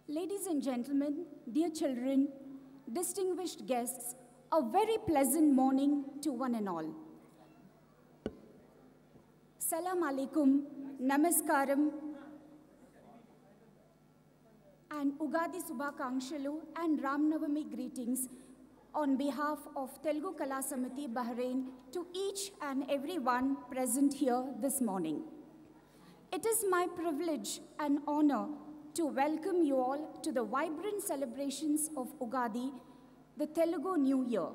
Ladies and gentlemen, dear children, distinguished guests, a very pleasant morning to one and all. Salam alaikum, namaskaram, and Ugadi Subhakangshalu and Ram Navami greetings on behalf of Telugu Kala Samiti Bahrain to each and everyone present here this morning. It is my privilege and honor to welcome you all to the vibrant celebrations of Ugadi, the Telugu New Year.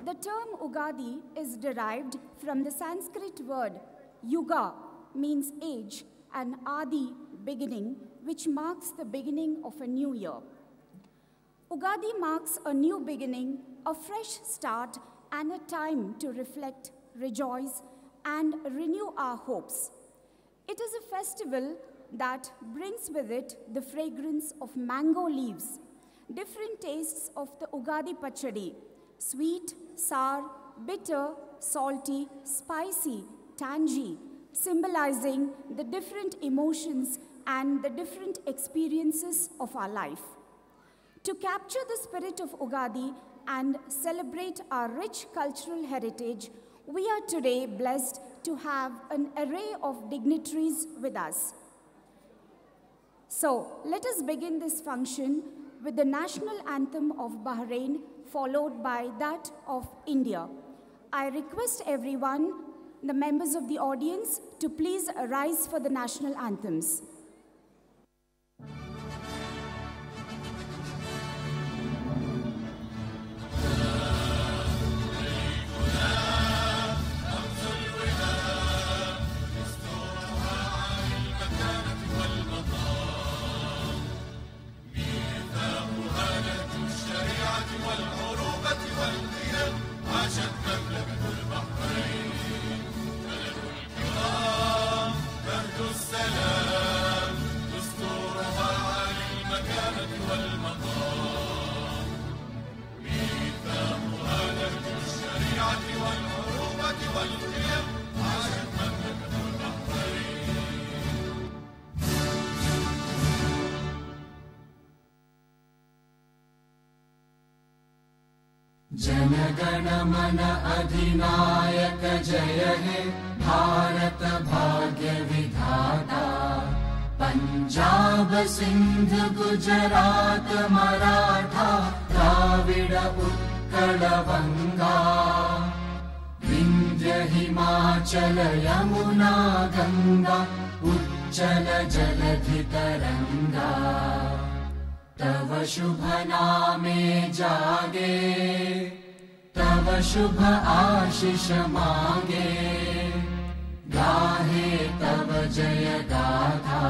The term Ugadi is derived from the Sanskrit word Yuga, means age, and Adi, beginning, which marks the beginning of a new year. Ugadi marks a new beginning, a fresh start, and a time to reflect, rejoice, and renew our hopes. It is a festival that brings with it the fragrance of mango leaves, different tastes of the Ugadi Pachadi, sweet, sour, bitter, salty, spicy, tangy, symbolizing the different emotions and the different experiences of our life. To capture the spirit of Ugadi and celebrate our rich cultural heritage, we are today blessed to have an array of dignitaries with us. So, let us begin this function with the national anthem of Bahrain, followed by that of India. I request everyone, the members of the audience, to please rise for the national anthems. जनगण मन अधिनायक जय हे भारत भाग्य विधाता पंजाब सिंध गुजरात मराठा द्राविड उत्कल बंगा विंध्य हिमाचल यमुना गंगा उच्चल जलधि तरंगा तव शुभ नामे जागे तव शुभ आशीष मांगे गाहे तव जय गाथा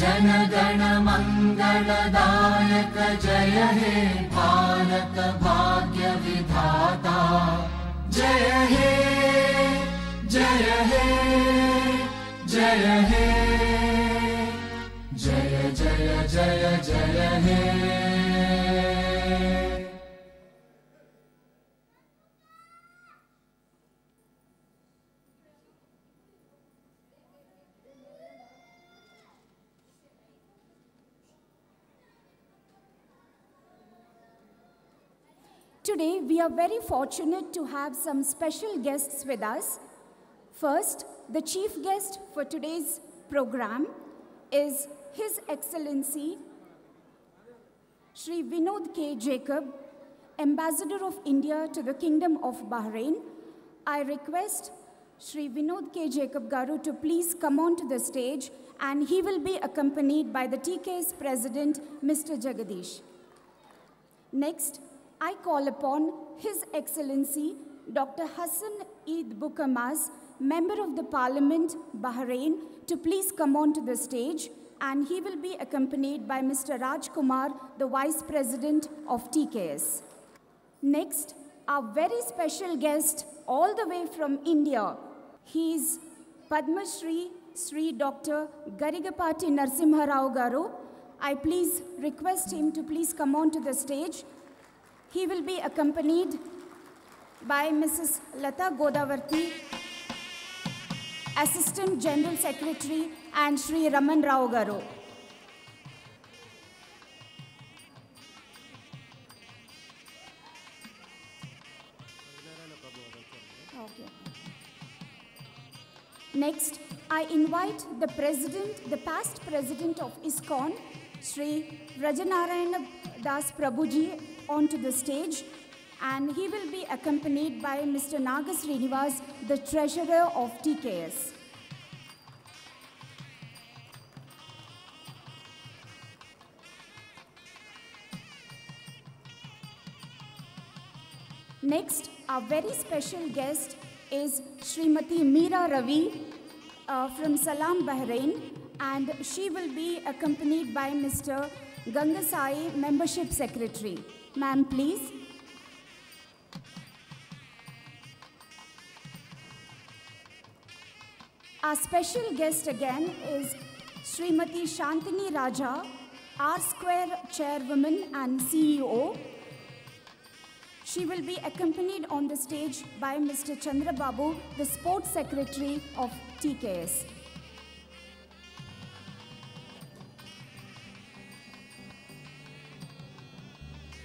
जन गण मंगलदायक जय हे भारत भाग्य विधाता जय हे जय हे जय हे जय जय जय जय हे Today, we are very fortunate to have some special guests with us. First, the chief guest for today's program is His Excellency Shri Vinod K. Jacob, Ambassador of India to the Kingdom of Bahrain. I request Shri Vinod K. Jacob Garu to please come onto the stage, and he will be accompanied by the TK's President, Mr. Jagadish. Next, I call upon His Excellency Dr. Hassan Eid Bukamas, Member of the Parliament, Bahrain, to please come onto the stage, and he will be accompanied by Mr. Raj Kumar, the Vice President of TKS. Next, our very special guest all the way from India. He is Padma Shri, Sri Dr. Garigapati Narsimha Rao Garu. I please request him to please come onto the stage. He will be accompanied by Mrs. Lata Godavarti, Assistant General Secretary, and Sri Raman Rao Garu. Okay. Next, I invite the past president of ISKCON, Sri Rajanarayana Das Prabhuji, onto the stage, and he will be accompanied by Mr. Nagas Srinivas, the treasurer of TKS. Next, our very special guest is Srimati Meera Ravi from Salam, Bahrain, and she will be accompanied by Mr. Gangasai, Membership Secretary. Ma'am, please. Our special guest again is Srimati Shantini Raja, R-Square Chairwoman and CEO. She will be accompanied on the stage by Mr. Chandra Babu, the Sports Secretary of TKS.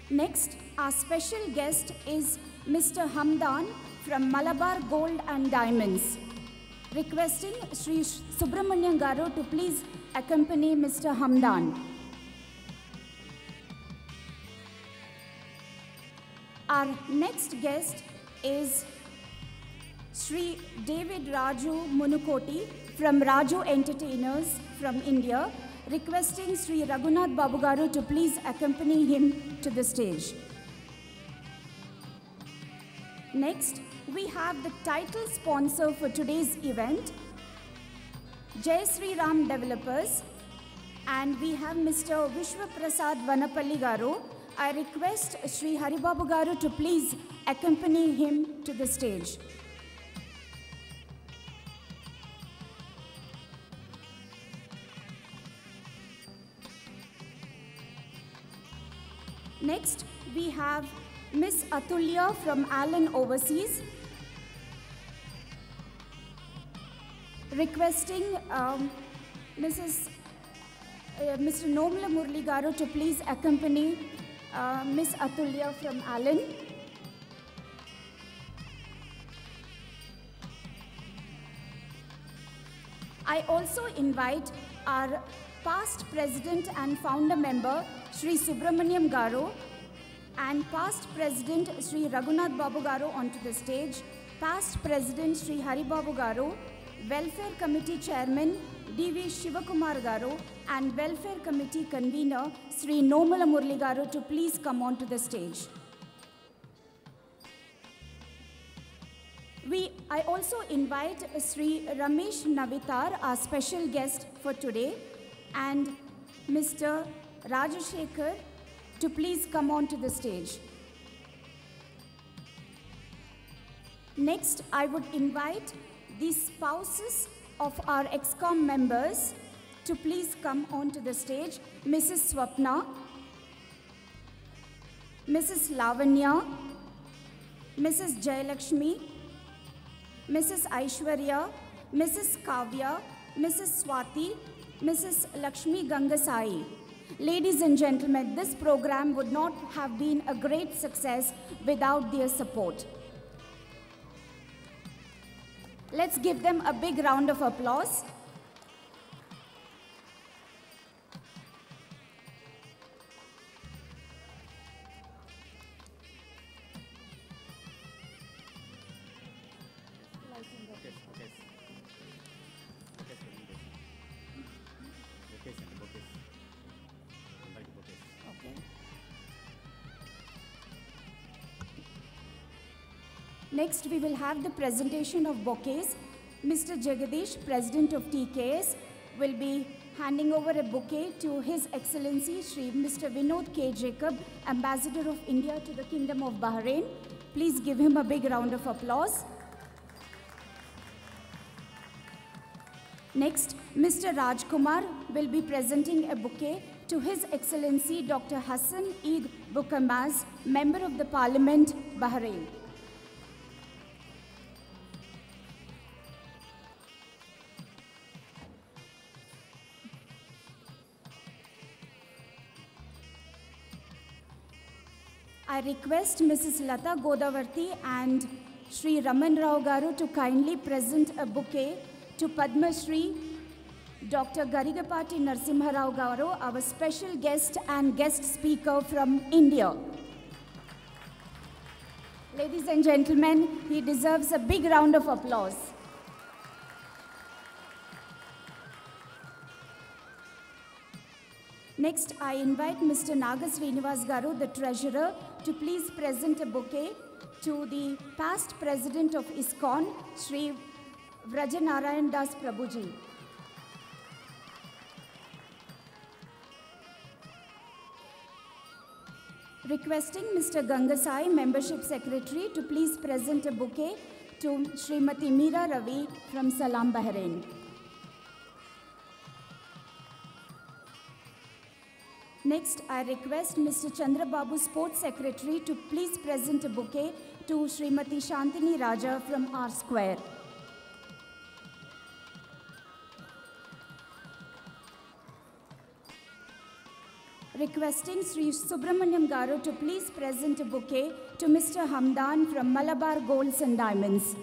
Next, our special guest is Mr. Hamdan from Malabar Gold and Diamonds. Requesting Sri Subramanian Garu to please accompany Mr. Hamdan. Our next guest is Sri David Raju Munukoti from Raju Entertainers from India, requesting Sri Raghunath Babu Garu to please accompany him to the stage. Next, we have the title sponsor for today's event, Jai Sri Ram Developers, and we have Mr. Vishwa Prasad Vanapalli Garu. I request Sri Haribabu Garu to please accompany him to the stage. Next, we have Miss Atulya from Allen Overseas, requesting Mr. Nomla Murli Garu to please accompany Miss Atulya from Allen. I also invite our past president and founder member, Sri Subramaniam Garu, and past president, Sri Raghunath Babu Garu, onto the stage, past president, Sri Haribabu Garu, welfare committee chairman, D.V. Shivakumar Garu, and welfare committee convener, Sri Nomala Murli Garu, to please come onto the stage. I also invite Sri Ramesh Navitar, our special guest for today, and Mr. Rajashekar to please come on to the stage. Next, I would invite the spouses of our ExCom members to please come on to the stage. Mrs. Swapna, Mrs. Lavanya, Mrs. Jayalakshmi, Mrs. Aishwarya, Mrs. Kavya, Mrs. Swati, Mrs. Lakshmi Gangasai. Ladies and gentlemen, this program would not have been a great success without their support. Let's give them a big round of applause. Next, we will have the presentation of bouquets. Mr. Jagadish, President of TKS, will be handing over a bouquet to His Excellency Shri Mr. Vinod K. Jacob, Ambassador of India to the Kingdom of Bahrain. Please give him a big round of applause. Next, Mr. Rajkumar will be presenting a bouquet to His Excellency Dr. Hassan Eid Bukamaz, Member of the Parliament, Bahrain. I request Mrs. Lata Godavarti and Sri Raman Rao Garu to kindly present a bouquet to Padma Shri Dr. Garigapati Narasimha Rao Garu, our special guest and guest speaker from India. Ladies and gentlemen, he deserves a big round of applause. Next, I invite Mr. Naga Srinivas Garu, the treasurer, to please present a bouquet to the past president of ISKCON, Sri Vrajanarayan Das Prabhuji. Requesting Mr. Gangasai, membership secretary, to please present a bouquet to Srimati Meera Ravi from Salam, Bahrain. Next, I request Mr. Chandrababu, Sports Secretary, to please present a bouquet to Srimati Shantini Raja from R Square. Requesting Sri Subramaniam Garu to please present a bouquet to Mr. Hamdan from Malabar Golds and Diamonds.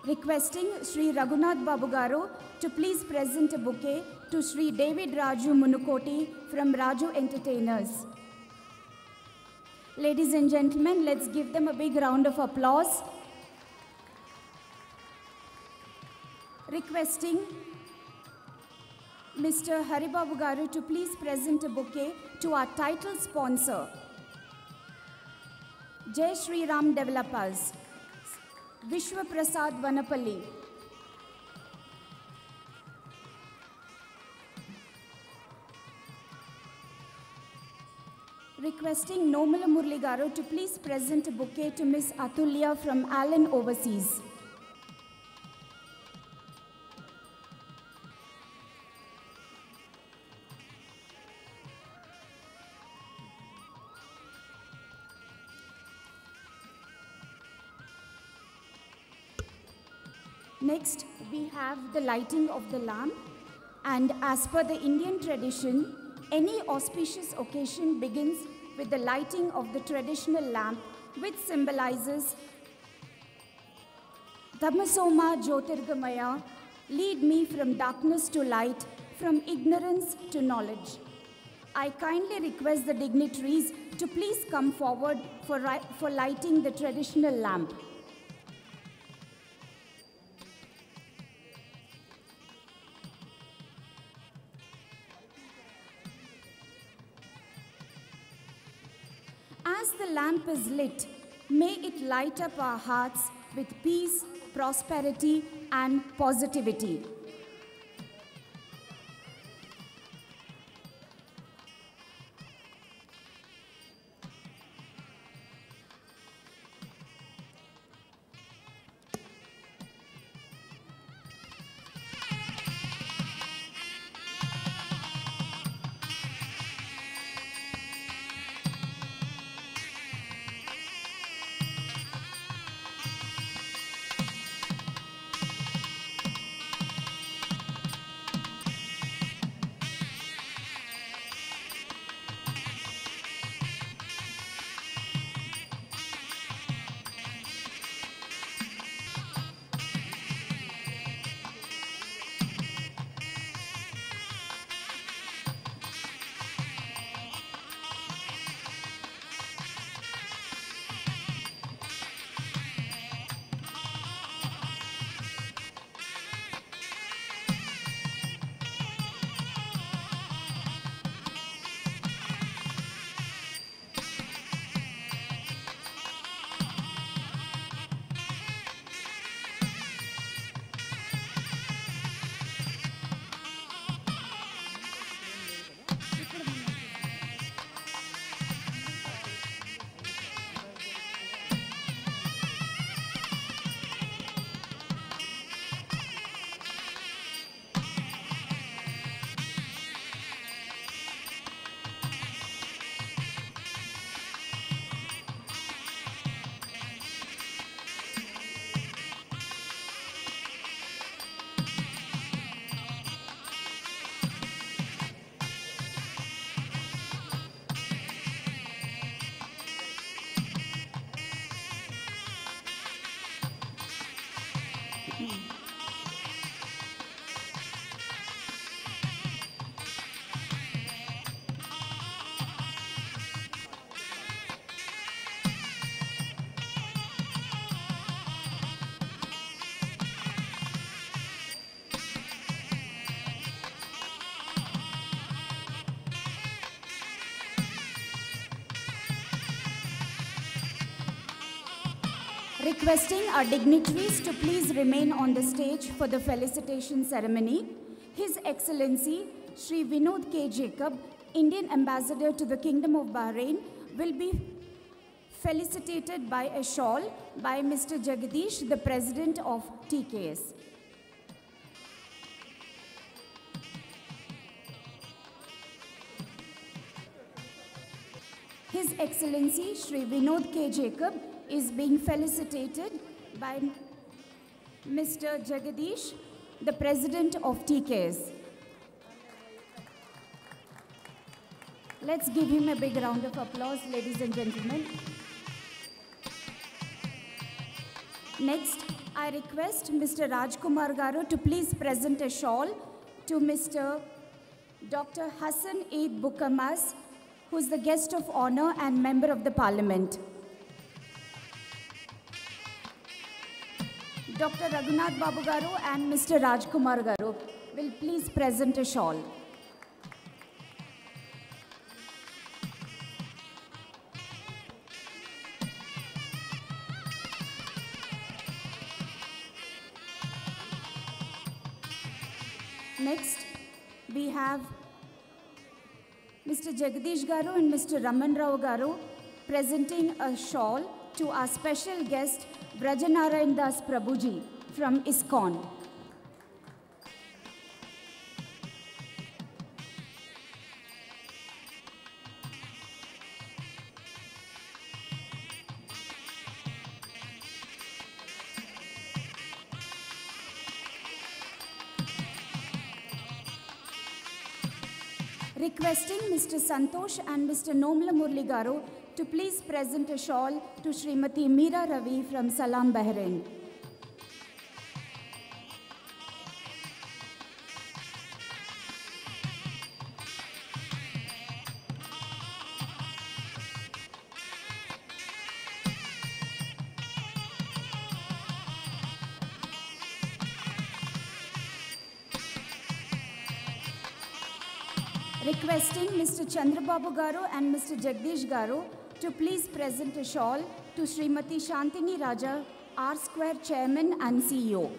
Requesting Sri Raghunath Babu Garu to please present a bouquet to Sri David Raju Munukoti from Raju Entertainers. Ladies and gentlemen, let's give them a big round of applause. Requesting Mr. Haribabu Garu to please present a bouquet to our title sponsor, Jai Shri Ram Developers, Vishwa Prasad Vanapalli. Requesting Nomala Murli Garu to please present a bouquet to Miss Atulya from Allen Overseas. Next, we have the lighting of the lamp, and as per the Indian tradition, any auspicious occasion begins with the lighting of the traditional lamp, which symbolizes Tamasoma Jyotirgamaya, lead me from darkness to light, from ignorance to knowledge. I kindly request the dignitaries to please come forward for lighting the traditional lamp. As the lamp is lit, may it light up our hearts with peace, prosperity, and positivity. Requesting our dignitaries to please remain on the stage for the felicitation ceremony. His Excellency Shri Vinod K. Jacob, Indian Ambassador to the Kingdom of Bahrain, will be felicitated by a shawl by Mr. Jagadish, the President of TKS. His Excellency Shri Vinod K. Jacob is being felicitated by Mr. Jagadish, the President of TKS. Let's give him a big round of applause, ladies and gentlemen. Next, I request Mr. Rajkumar Garu to please present a shawl to Mr. Dr. Hassan Eid Bukamas, who is the guest of honor and member of the Parliament. Dr. Raghunath Babu Garu and Mr. Rajkumar Garu will please present a shawl. Next, we have Mr. Jagadish Garu and Mr. Raman Rao Garu presenting a shawl to our special guest, Brajanarayan Das Prabhuji from ISKCON. Requesting Mr. Santosh and Mr. Nomla Murli Garu to please present a shawl to Srimati Meera Ravi from Salam, Bahrain. Requesting Mr. Chandrababu Garu and Mr. Jagdish Garu to please present a shawl to Srimati Shantini Raja, R Square Chairman and CEO.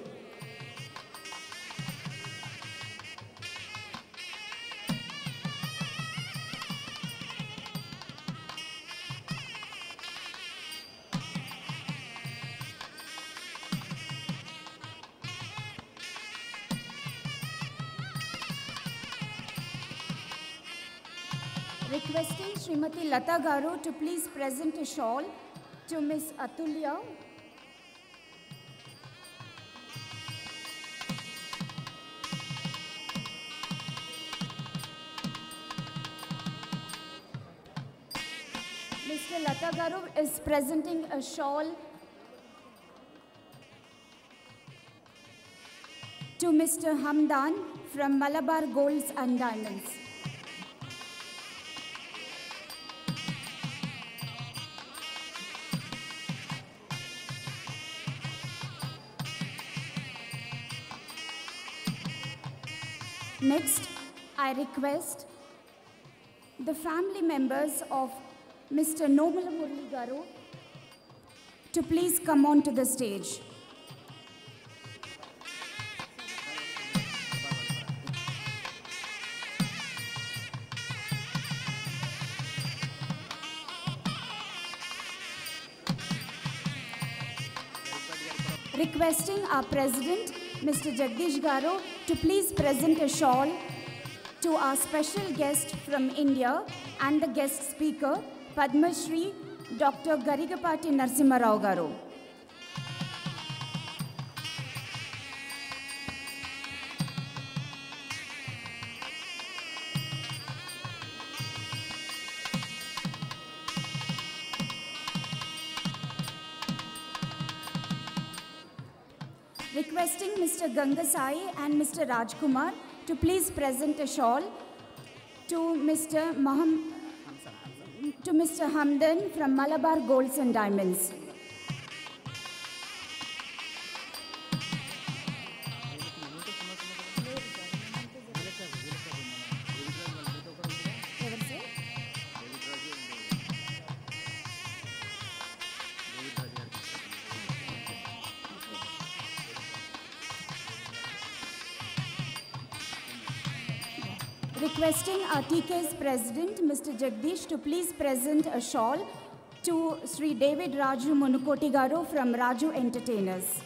Requesting Srimati Lata Garu to please present a shawl to Ms. Atulya. Mr. Lata Garu is presenting a shawl to Mr. Hamdan from Malabar Golds and Diamonds. Next, I request the family members of Mr. Nomala Murli Garu to please come on to the stage. Requesting our President, Mr. Jagdish Garu, to please present a shawl to our special guest from India and the guest speaker, Padma Shri Dr. Garigapati Narasimha Rao Garu. Requesting Mr. Gangasai and Mr. Rajkumar to please present a shawl to Mr. Hamdan from Malabar Golds and Diamonds. Requesting our TK's President, Mr. Jagdish, to please present a shawl to Sri David Raju Munukoti Garu from Raju Entertainers.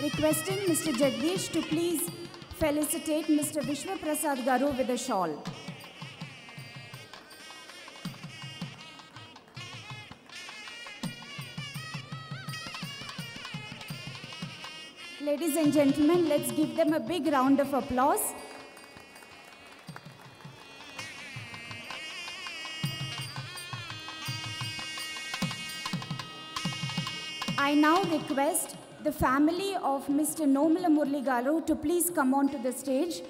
Requesting Mr. Jagdish to please felicitate Mr. Vishwa Prasad Garu with a shawl. Ladies and gentlemen, let's give them a big round of applause. I now request the family of Mr. Nomala Murli Garu to please come on to the stage.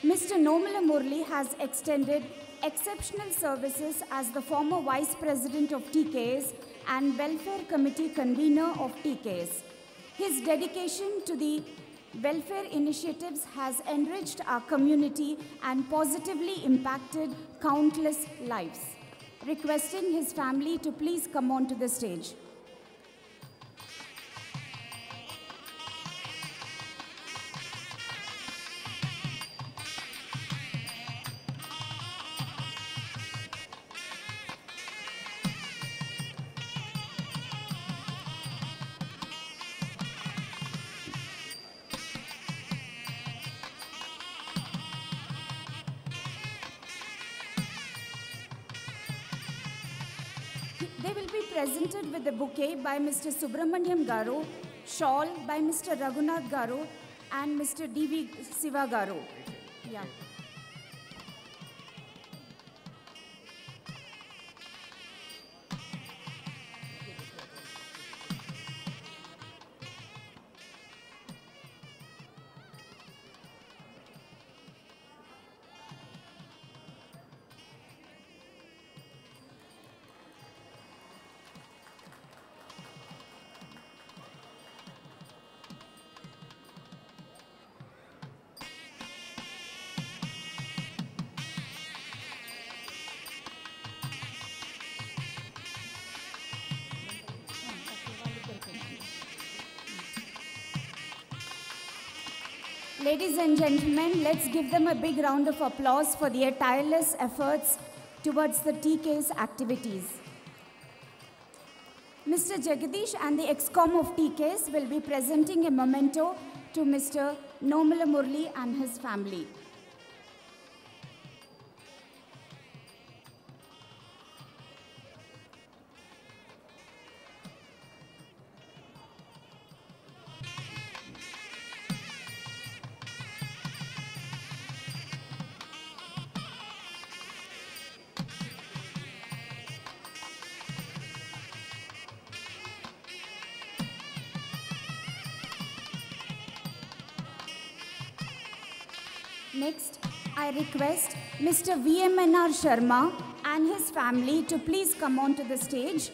Mr. Nomala Murli has extended exceptional services as the former Vice President of TKS and Welfare Committee Convener of TKS. His dedication to the welfare initiatives has enriched our community and positively impacted countless lives. Requesting his family to please come on to the stage. They will be presented with a bouquet by Mr. Subramaniam Garu, shawl by Mr. Raghunath Garu and Mr. D.V. Siva Garu. Yeah. Ladies and gentlemen, let's give them a big round of applause for their tireless efforts towards the TK's activities. Mr. Jagdish and the ExCom of TK's will be presenting a memento to Mr. Nomala Murli and his family. Next, I request Mr. VMNR Sharma and his family to please come on to the stage.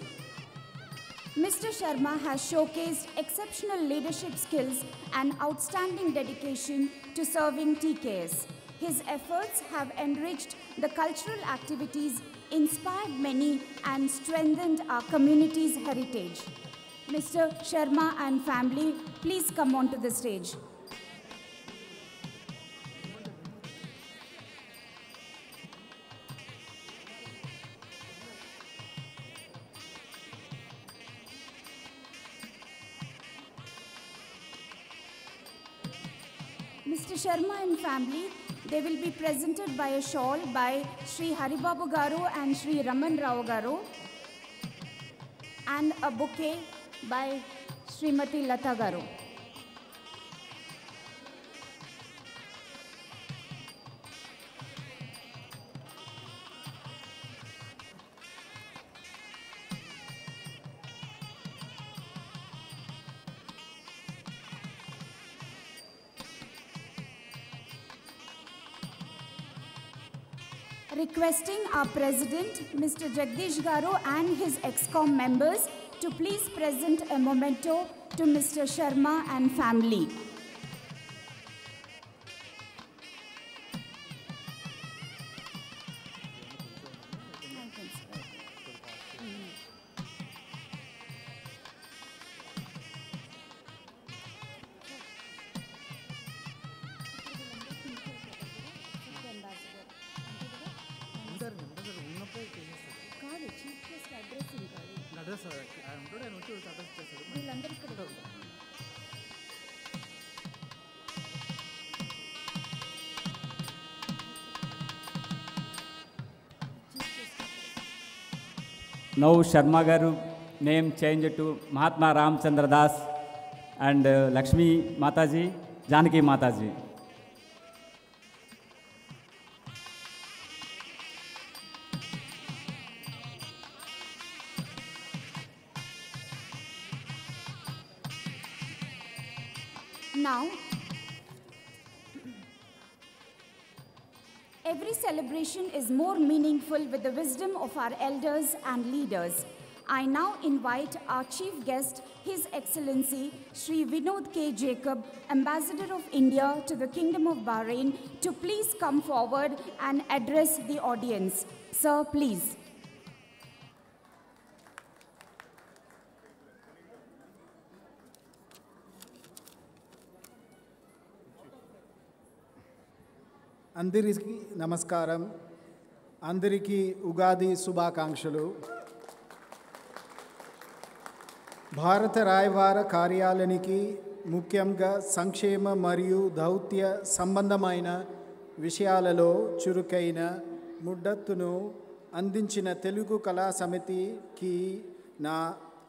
Mr. Sharma has showcased exceptional leadership skills and outstanding dedication to serving TKS. His efforts have enriched the cultural activities, inspired many, and strengthened our community's heritage. Mr. Sharma and family, please come on to the stage. Mr. Sharma and family, they will be presented by a shawl by Sri Haribabu Garu and Sri Raman Rao Garu and a bouquet by Srimati Lata Garu. Requesting our President, Mr. Jagdish Garu and his ExCom members to please present a memento to Mr. Sharma and family. Now Sharma Garu name changed to Mahatma Ramchandra Das and Lakshmi Mataji, Janaki Mataji. Now, every celebration is more meaningful with the wisdom of our elders and leaders. I now invite our chief guest, His Excellency Shri Vinod K. Jacob, Ambassador of India to the Kingdom of Bahrain, to please come forward and address the audience. Sir, please. అందరికీ నమస్కారం. అందరికీ ఉగాది శుభాకాంక్షలు. భారత రాయబార కార్యాలయానికి ముఖ్యంగా సంక్షేమ మరియు దౌత్య సంబంధమైన విషయాలలో చురుకైన మద్దతును అందించిన తెలుగు కళా సమితికి నా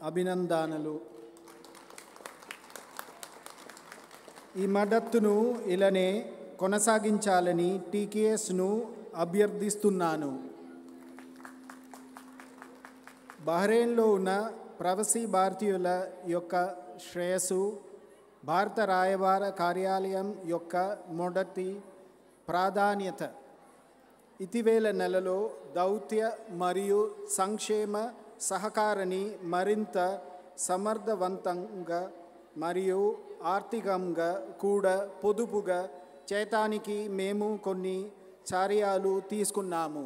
అభినందనలు. ఈ మద్దతును ఇలానే కొనసాగించాలని టీకేఎస్ను అభ్యర్థిస్తున్నాను. బహ్రెయిన్లో ఉన్న ప్రవాసీ భారతీయుల యొక్క శ్రేయస్సు భారత రాయబార కార్యాలయం యొక్క మొదటి ప్రాధాన్యత. ఇటీవల నెలలో దౌత్య మరియు సంక్షేమ సహకారాన్ని మరింత సమర్థవంతంగా మరియు ఆర్థికంగా కూడా పొదుపుగా చేయటానికి మేము కొన్ని చర్యలు తీసుకున్నాము.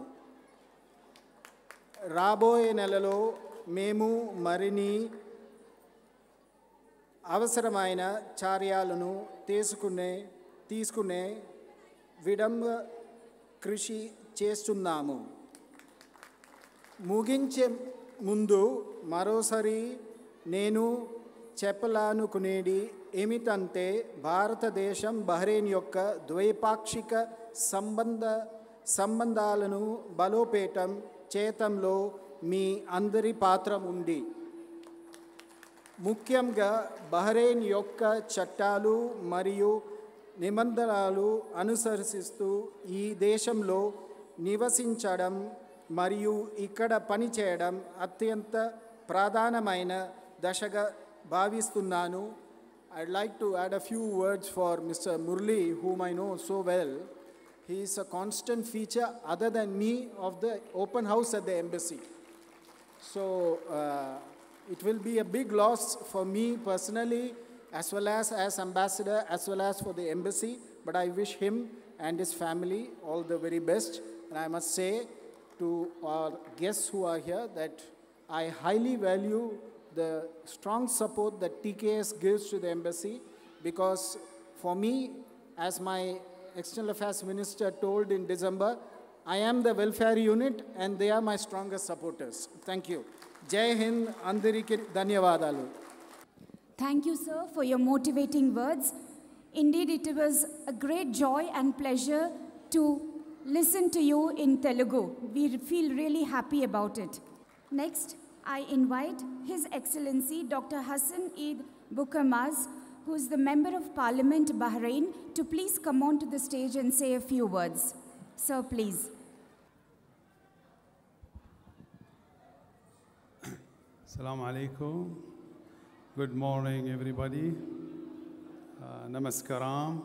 రాబోయే నెలలో మేము మరిన్ని అవసరమైన చర్యలను తీసుకునే విధంగా కృషి చేస్తున్నాము. ముగించే ముందు మరోసారి నేను చెప్పాలనుకునేది ఏమిటంటే భారతదేశం బహ్రెయిన్ యొక్క ద్వైపాక్షిక సంబంధాలను బలోపేతం చేయటంలో మీ అందరి పాత్ర ఉంది. ముఖ్యంగా బహ్రెయిన్ యొక్క చట్టాలు మరియు నిబంధనలు అనుసరిస్తూ ఈ దేశంలో నివసించడం మరియు ఇక్కడ పనిచేయడం అత్యంత ప్రధానమైన దశగా భావిస్తున్నాను. I'd like to add a few words for Mr. Murli, whom I know so well. He is a constant feature, other than me, of the open house at the embassy. So it will be a big loss for me personally, as well as ambassador, as well as for the embassy. But I wish him and his family all the very best. And I must say to our guests who are here that I highly value the strong support that TKS gives to the embassy, because for me, as my External Affairs Minister told in December, I am the welfare unit and they are my strongest supporters. Thank you. Jai Hind, Andariki Dhanyavadalu. Thank you, sir, for your motivating words. Indeed, it was a great joy and pleasure to listen to you in Telugu. We feel really happy about it. Next, I invite His Excellency Dr. Hassan Eid Bukamaz, who is the Member of Parliament, Bahrain, to please come on to the stage and say a few words. Sir, please. Assalamu alaikum. Good morning, everybody. Namaskaram.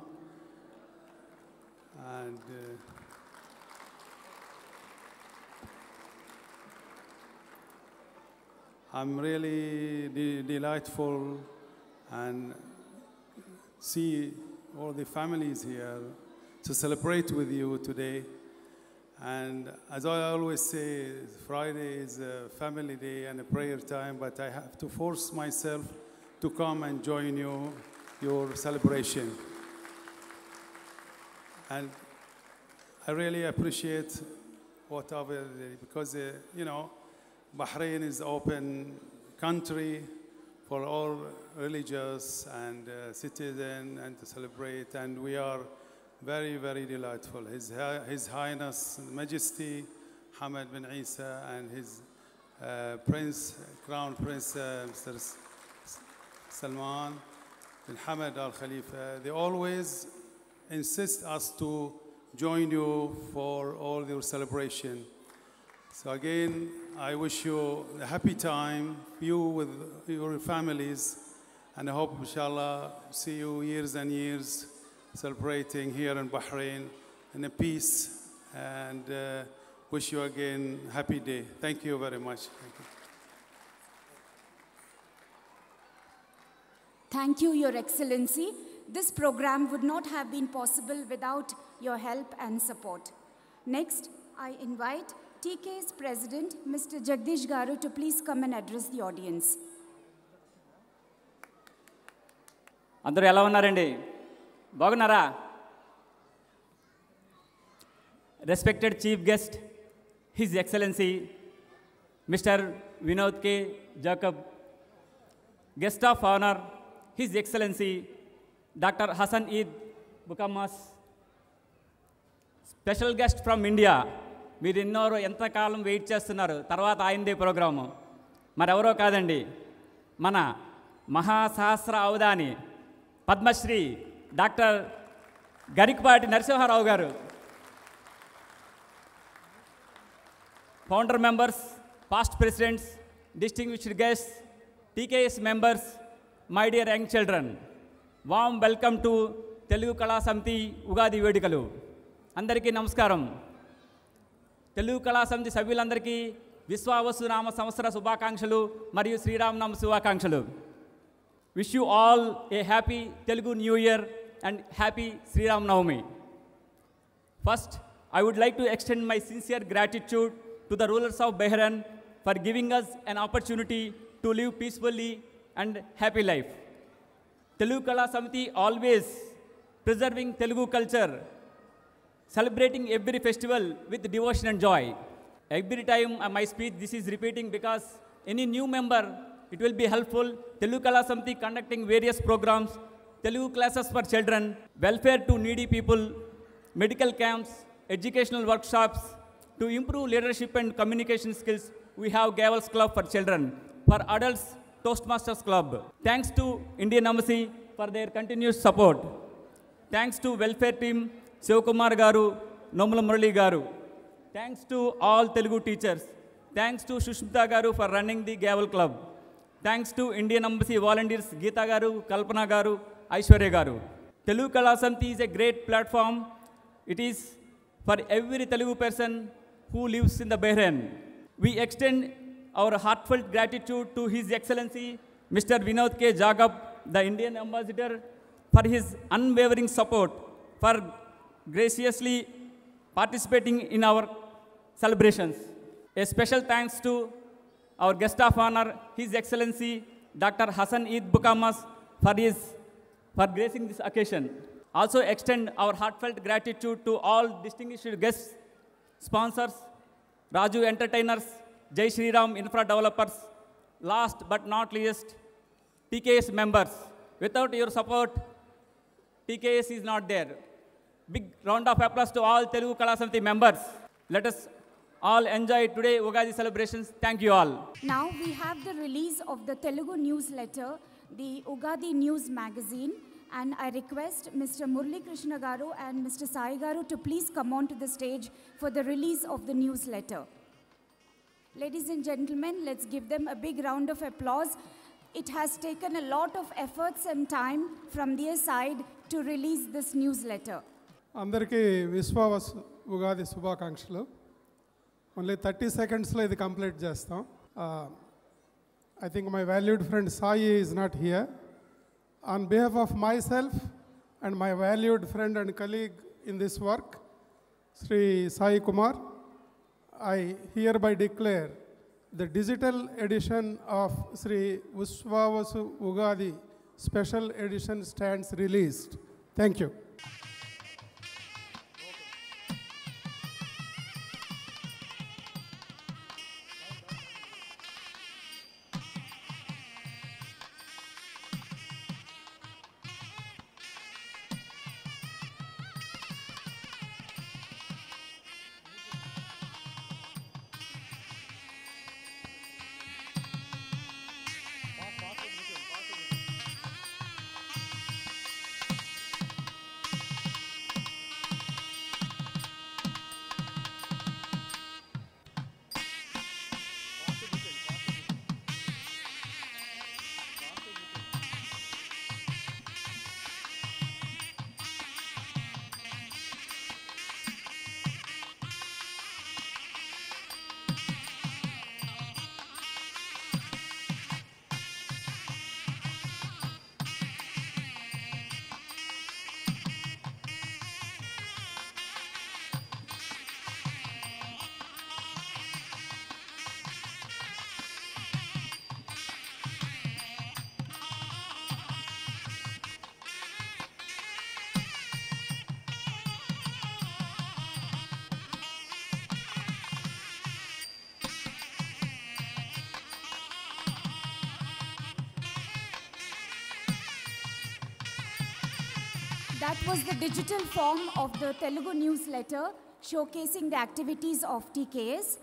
And I'm really delightful and see all the families here to celebrate with you today. And as I always say, Friday is a family day and a prayer time, but I have to force myself to come and join you, your celebration. And I really appreciate whatever, because, you know, Bahrain is open country for all religious and citizen and to celebrate, and we are very, very delightful. His Highness Majesty Hamad bin Isa and his Crown Prince Mr. Salman bin Hamad Al Khalifa, they always insist us to join you for all your celebration. So again, I wish you a happy time, you with your families, and I hope, inshallah, see you years and years celebrating here in Bahrain in a peace, and wish you again a happy day. Thank you very much. Thank you. Thank you, Your Excellency. This program would not have been possible without your help and support. Next, I invite TK's President, Mr. Jagdish Garu, to please come and address the audience. అందరూ ఎలా ఉన్నారండి? బాగున్నారా? Respected Chief Guest, His Excellency Mr. Vinod K. Jacob, Guest of Honor, His Excellency Dr. Hassan Eid Bukamas, Special Guest from India. మీరు ఎన్నోరో ఎంతకాలం wait చేస్తున్నారు, తర్వాత ఆయనదే programme. మరెవరో కాదండి, మన మహాసహస్ర అవధాని పద్మశ్రీ డాక్టర్ గరికపాటి నరసింహారావు గారు. Founder members, past presidents, distinguished guests, TKS members, my dear young children, warm welcome to Telugu Kala Samiti Ugadi వేడుకలు. అందరికీ నమస్కారం. తెలుగు కళా సమితి సభ్యులందరికీ విశ్వావసు నామ సంవత్సర శుభాకాంక్షలు మరియు శ్రీరామనామ శుభాకాంక్షలు. Wish you all a happy Telugu new year and happy Sri Ram Navami. First, I would like to extend my sincere gratitude to the rulers of Bahrain for giving us an opportunity to live peacefully and happy life. Telugu Kala Samiti always preserving Telugu culture, celebrating every festival with devotion and joy. Every time my speech this is repeating because any new member, it will be helpful. Telugu Kala Samiti conducting various programs, Telugu classes for children, welfare to needy people, medical camps, educational workshops. To improve leadership and communication skills, we have Gavels Club for children. For adults, Toastmasters Club. Thanks to Indian Embassy for their continuous support. Thanks to welfare team, Sivakumar Garu, Nomula Murali Garu. Thanks to all Telugu teachers. Thanks to Shushmita Garu for running the Gavel Club. Thanks to Indian Embassy volunteers, Geeta Garu, Kalpana Garu, Aishwarya Garu. Telugu Kala Samiti is a great platform. It is for every Telugu person who lives in the Bahrain. We extend our heartfelt gratitude to His Excellency Mr. Vinod K. Jacob, the Indian Ambassador, for his unwavering support, for graciously participating in our celebrations. A special thanks to our guest of honor, His Excellency Dr. Hassan Eid Bukamas, for gracing this occasion. Also extend our heartfelt gratitude to all distinguished guests, sponsors, Raju Entertainers, Jai Shri Ram Infra Developers, last but not least, TKS members. Without your support, TKS is not there. Big round of applause to all Telugu Kala Samiti members. Let us all enjoy today Ugadi celebrations. Thank you all. Now we have the release of the Telugu newsletter, the Ugadi News magazine, and I request Mr. Murali Krishna Garu and Mr. Sai Garu to please come on to the stage for the release of the newsletter. Ladies and gentlemen, let's give them a big round of applause. It has taken a lot of efforts and time from their side to release this newsletter. అందరికీ విశ్వావసు ఉగాది శుభాకాంక్షలు. Only 30 సెకండ్స్లో ఇది complete చేస్తాం. I think my valued friend Sai is not here. On behalf of myself and my valued friend and colleague in this work, Sri Sai Kumar, I hereby declare the digital edition of Sri Viswavasu Ugadi special edition stands released. Thank you. That was the digital form of the Telugu newsletter showcasing the activities of TKS.